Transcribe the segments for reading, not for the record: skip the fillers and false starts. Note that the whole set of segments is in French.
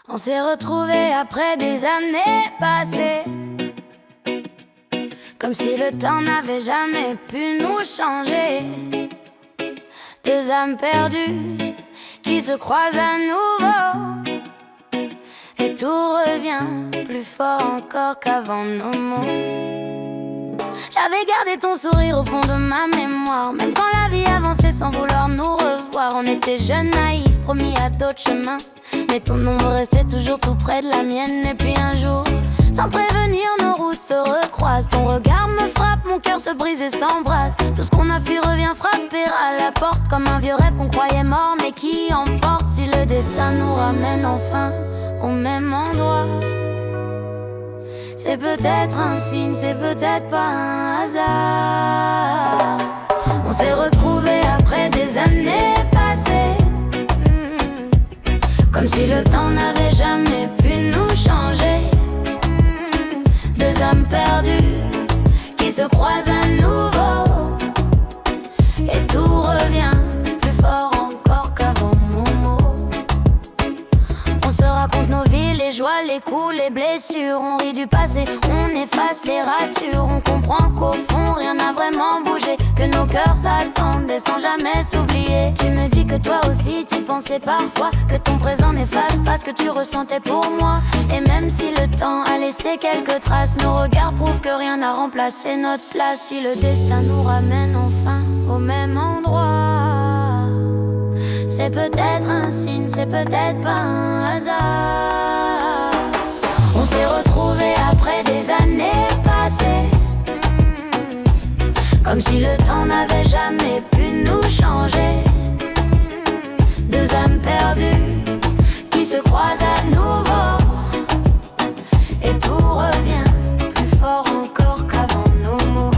On s'est retrouvés après des années passées, comme si le temps n'avait jamais pu nous changer. Deux âmes perdues qui se croisent à nouveau, et tout revient plus fort encore qu'avant nos mots. J'avais gardé ton sourire au fond de ma mémoire, même quand la vie avançait sans vouloir nous revoir. On était jeunes, naïfs, promis à d'autres chemins, mais ton ombre restait toujours tout près de la mienne. Et puis un jour, sans prévenir, nos routes se recroisent. Ton regard me frappe, mon cœur se brise et s'embrase. Tout ce qu'on a fui revient frapper à la porte, comme un vieux rêve qu'on croyait mort, mais qui emporte si le destin nous ramène enfin au même endroit. C'est peut-être un signe, c'est peut-être pas un hasard. On s'est retrouvés après des années passées, comme si le temps n'avait jamais pu nous changer. Deux âmes perdues qui se croisent à nouveau, et tout revient plus fort encore qu'avant mon mot. On se raconte nos vies, les joies, les coups, les blessures. On rit du passé, on efface les ratures. On comprend qu'au fond rien n'a vraiment bougé, que nos cœurs s'attendaient sans jamais s'oublier. Tu me dis que toi aussi t'y pensais parfois, que ton présent n'efface pas ce que tu ressentais pour moi. Et même si le temps a laissé quelques traces, nos regards prouvent que rien n'a remplacé notre place. Si le destin nous ramène enfin au même endroit, c'est peut-être un signe, c'est peut-être pas un hasard. On s'est retrouvés après des années passées, comme si le temps n'avait jamais pu nous changer. Deux âmes perdues qui se croisent à nouveau, et tout revient plus fort encore qu'avant nos mots.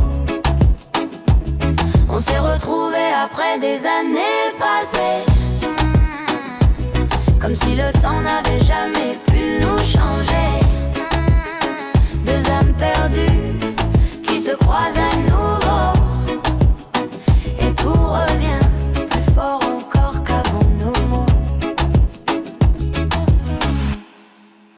On s'est retrouvés après des années passées, comme si le temps n'avait jamais